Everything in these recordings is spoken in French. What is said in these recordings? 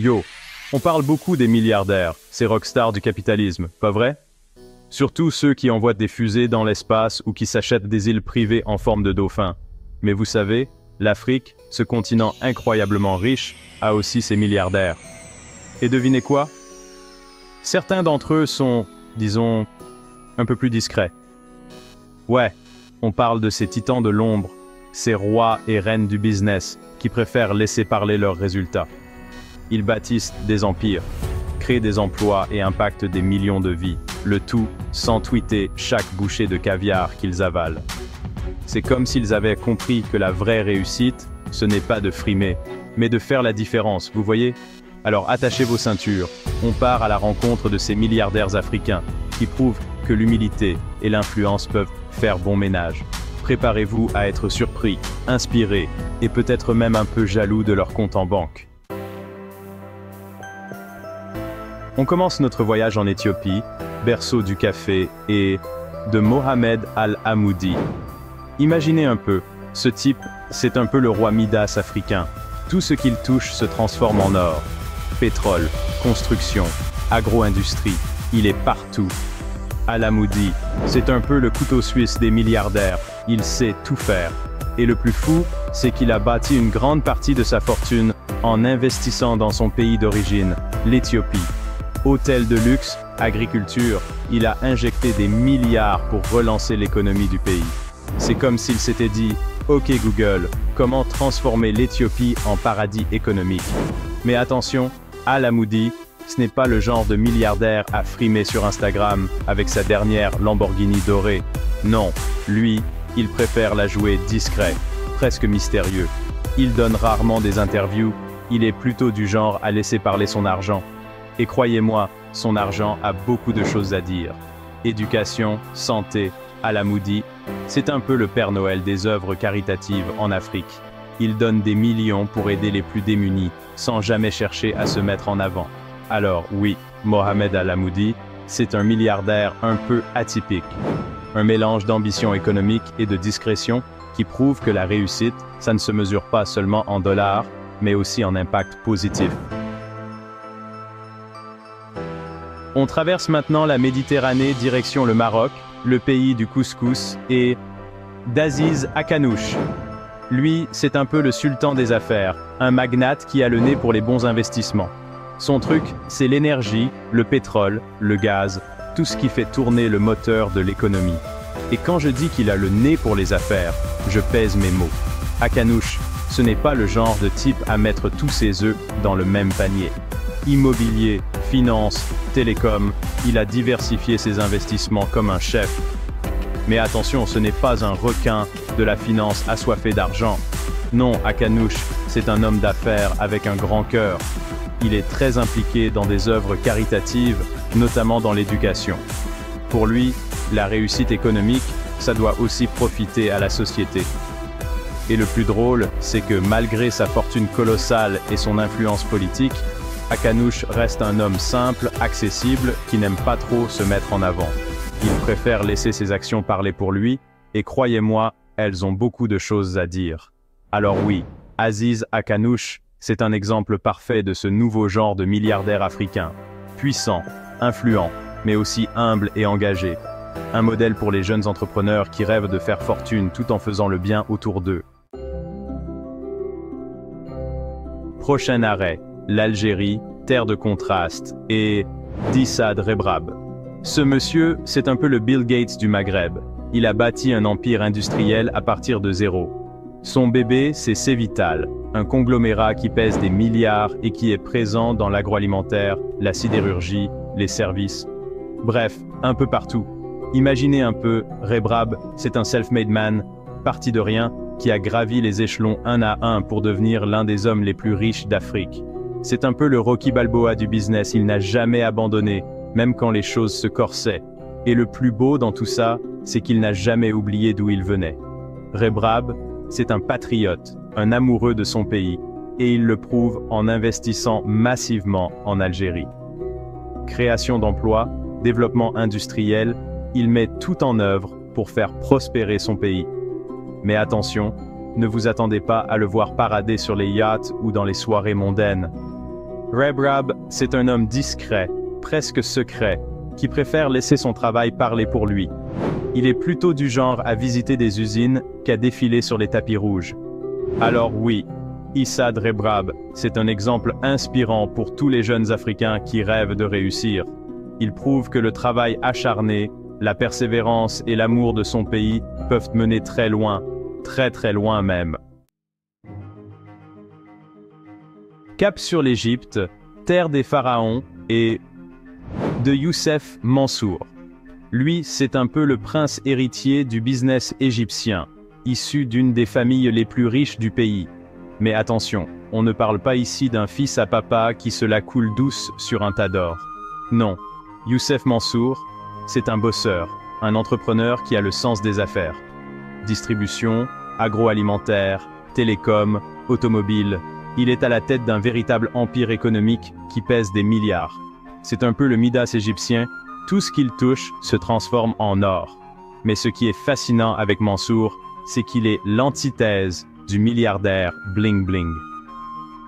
Yo, on parle beaucoup des milliardaires, ces rockstars du capitalisme, pas vrai? Surtout ceux qui envoient des fusées dans l'espace ou qui s'achètent des îles privées en forme de dauphins. Mais vous savez, l'Afrique, ce continent incroyablement riche, a aussi ses milliardaires. Et devinez quoi? Certains d'entre eux sont, disons, un peu plus discrets. Ouais, on parle de ces titans de l'ombre, ces rois et reines du business, qui préfèrent laisser parler leurs résultats. Ils bâtissent des empires, créent des emplois et impactent des millions de vies, le tout sans tweeter chaque bouchée de caviar qu'ils avalent. C'est comme s'ils avaient compris que la vraie réussite, ce n'est pas de frimer, mais de faire la différence, vous voyez? Alors attachez vos ceintures, on part à la rencontre de ces milliardaires africains, qui prouvent que l'humilité et l'influence peuvent faire bon ménage. Préparez-vous à être surpris, inspiré, et peut-être même un peu jaloux de leur compte en banque. On commence notre voyage en Éthiopie, berceau du café et de Mohamed Al-Hamoudi. Imaginez un peu, ce type, c'est un peu le roi Midas africain. Tout ce qu'il touche se transforme en or. Pétrole, construction, agro-industrie, il est partout. Al-Hamoudi, c'est un peu le couteau suisse des milliardaires, il sait tout faire. Et le plus fou, c'est qu'il a bâti une grande partie de sa fortune en investissant dans son pays d'origine, l'Éthiopie. Hôtel de luxe, agriculture, il a injecté des milliards pour relancer l'économie du pays. C'est comme s'il s'était dit « Ok Google, comment transformer l'Éthiopie en paradis économique ?» Mais attention, Al-Hamoudi, ce n'est pas le genre de milliardaire à frimer sur Instagram avec sa dernière Lamborghini dorée. Non, lui, il préfère la jouer discret, presque mystérieux. Il donne rarement des interviews, il est plutôt du genre à laisser parler son argent. Et croyez-moi, son argent a beaucoup de choses à dire. Éducation, santé, Al-Hamoudi, c'est un peu le Père Noël des œuvres caritatives en Afrique. Il donne des millions pour aider les plus démunis, sans jamais chercher à se mettre en avant. Alors oui, Mohamed Al-Hamoudi, c'est un milliardaire un peu atypique. Un mélange d'ambition économique et de discrétion qui prouve que la réussite, ça ne se mesure pas seulement en dollars, mais aussi en impact positif. On traverse maintenant la Méditerranée direction le Maroc, le pays du couscous et d'Aziz Akanouche. Lui, c'est un peu le sultan des affaires, un magnate qui a le nez pour les bons investissements. Son truc, c'est l'énergie, le pétrole, le gaz, tout ce qui fait tourner le moteur de l'économie. Et quand je dis qu'il a le nez pour les affaires, je pèse mes mots. Akanouche, ce n'est pas le genre de type à mettre tous ses œufs dans le même panier. Immobilier, finance, télécom, il a diversifié ses investissements comme un chef. Mais attention, ce n'est pas un requin de la finance assoiffé d'argent. Non, Akanouche, c'est un homme d'affaires avec un grand cœur. Il est très impliqué dans des œuvres caritatives, notamment dans l'éducation. Pour lui, la réussite économique, ça doit aussi profiter à la société. Et le plus drôle, c'est que malgré sa fortune colossale et son influence politique, Akanouche reste un homme simple, accessible, qui n'aime pas trop se mettre en avant. Il préfère laisser ses actions parler pour lui, et croyez-moi, elles ont beaucoup de choses à dire. Alors oui, Aziz Akanouche, c'est un exemple parfait de ce nouveau genre de milliardaire africain. Puissant, influent, mais aussi humble et engagé. Un modèle pour les jeunes entrepreneurs qui rêvent de faire fortune tout en faisant le bien autour d'eux. Prochain arrêt, l'Algérie, terre de contraste, et d'Issad Rebrab. Ce monsieur, c'est un peu le Bill Gates du Maghreb. Il a bâti un empire industriel à partir de zéro. Son bébé, c'est Cevital, un conglomérat qui pèse des milliards et qui est présent dans l'agroalimentaire, la sidérurgie, les services. Bref, un peu partout. Imaginez un peu, Rebrab, c'est un self-made man, parti de rien, qui a gravi les échelons un à un pour devenir l'un des hommes les plus riches d'Afrique. C'est un peu le Rocky Balboa du business, il n'a jamais abandonné, même quand les choses se corsaient. Et le plus beau dans tout ça, c'est qu'il n'a jamais oublié d'où il venait. Rebrab, c'est un patriote, un amoureux de son pays, et il le prouve en investissant massivement en Algérie. Création d'emplois, développement industriel, il met tout en œuvre pour faire prospérer son pays. Mais attention, ne vous attendez pas à le voir parader sur les yachts ou dans les soirées mondaines. Rebrab, c'est un homme discret, presque secret, qui préfère laisser son travail parler pour lui. Il est plutôt du genre à visiter des usines qu'à défiler sur les tapis rouges. Alors oui, Issa Rebrab, c'est un exemple inspirant pour tous les jeunes Africains qui rêvent de réussir. Il prouve que le travail acharné, la persévérance et l'amour de son pays peuvent mener très loin, très très loin même. Cap sur l'Égypte, terre des pharaons et de Youssef Mansour. Lui, c'est un peu le prince héritier du business égyptien, issu d'une des familles les plus riches du pays. Mais attention, on ne parle pas ici d'un fils à papa qui se la coule douce sur un tas d'or. Non, Youssef Mansour, c'est un bosseur, un entrepreneur qui a le sens des affaires. Distribution, agroalimentaire, télécom, automobile, il est à la tête d'un véritable empire économique qui pèse des milliards. C'est un peu le Midas égyptien, tout ce qu'il touche se transforme en or. Mais ce qui est fascinant avec Mansour, c'est qu'il est l'antithèse du milliardaire bling bling.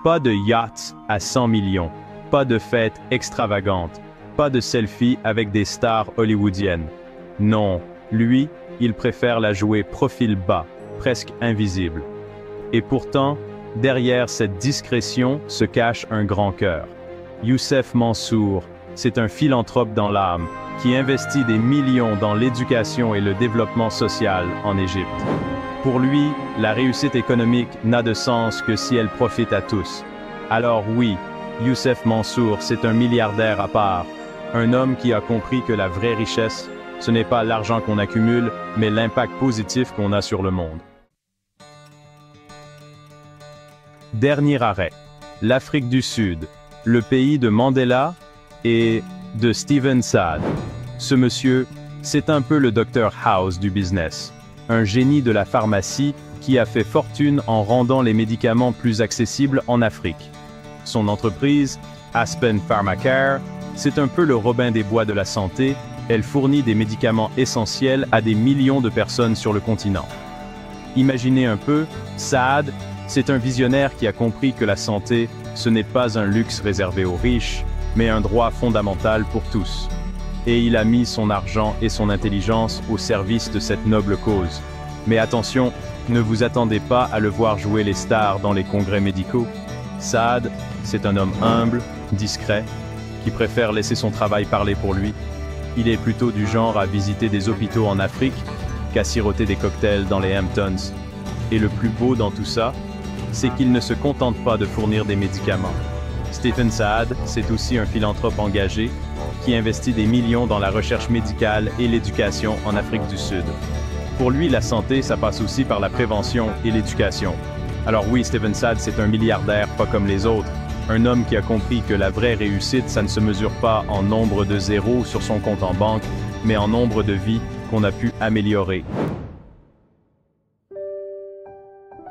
Pas de yacht à 100 millions, pas de fêtes extravagantes, pas de selfie avec des stars hollywoodiennes. Non, lui, il préfère la jouer profil bas, presque invisible. Et pourtant, derrière cette discrétion se cache un grand cœur. Youssef Mansour, c'est un philanthrope dans l'âme, qui investit des millions dans l'éducation et le développement social en Égypte. Pour lui, la réussite économique n'a de sens que si elle profite à tous. Alors oui, Youssef Mansour, c'est un milliardaire à part, un homme qui a compris que la vraie richesse, ce n'est pas l'argent qu'on accumule, mais l'impact positif qu'on a sur le monde. Dernier arrêt, l'Afrique du Sud, le pays de Mandela et de Stephen Saad. Ce monsieur, c'est un peu le Dr House du business, un génie de la pharmacie qui a fait fortune en rendant les médicaments plus accessibles en Afrique. Son entreprise, Aspen Pharmacare, c'est un peu le Robin des Bois de la santé, elle fournit des médicaments essentiels à des millions de personnes sur le continent. Imaginez un peu, Saad, c'est un visionnaire qui a compris que la santé, ce n'est pas un luxe réservé aux riches, mais un droit fondamental pour tous. Et il a mis son argent et son intelligence au service de cette noble cause. Mais attention, ne vous attendez pas à le voir jouer les stars dans les congrès médicaux. Saad, c'est un homme humble, discret, qui préfère laisser son travail parler pour lui. Il est plutôt du genre à visiter des hôpitaux en Afrique qu'à siroter des cocktails dans les Hamptons. Et le plus beau dans tout ça, c'est qu'il ne se contente pas de fournir des médicaments. Stephen Saad, c'est aussi un philanthrope engagé qui investit des millions dans la recherche médicale et l'éducation en Afrique du Sud. Pour lui, la santé, ça passe aussi par la prévention et l'éducation. Alors oui, Stephen Saad, c'est un milliardaire pas comme les autres, un homme qui a compris que la vraie réussite, ça ne se mesure pas en nombre de zéros sur son compte en banque, mais en nombre de vies qu'on a pu améliorer.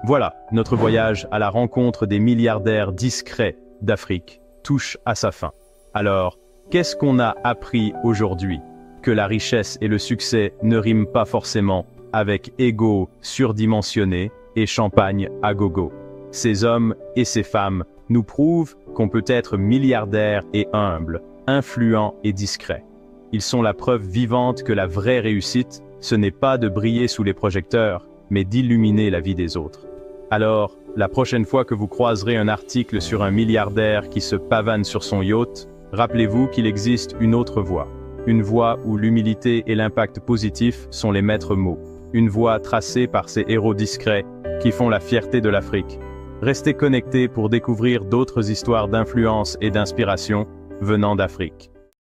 Voilà, notre voyage à la rencontre des milliardaires discrets d'Afrique touche à sa fin. Alors, qu'est-ce qu'on a appris aujourd'hui? Que la richesse et le succès ne riment pas forcément avec ego surdimensionné et champagne à gogo. Ces hommes et ces femmes nous prouvent qu'on peut être milliardaire et humble, influent et discret. Ils sont la preuve vivante que la vraie réussite, ce n'est pas de briller sous les projecteurs, mais d'illuminer la vie des autres. Alors, la prochaine fois que vous croiserez un article sur un milliardaire qui se pavane sur son yacht, rappelez-vous qu'il existe une autre voie. Une voie où l'humilité et l'impact positif sont les maîtres mots. Une voie tracée par ces héros discrets qui font la fierté de l'Afrique. Restez connectés pour découvrir d'autres histoires d'influence et d'inspiration venant d'Afrique.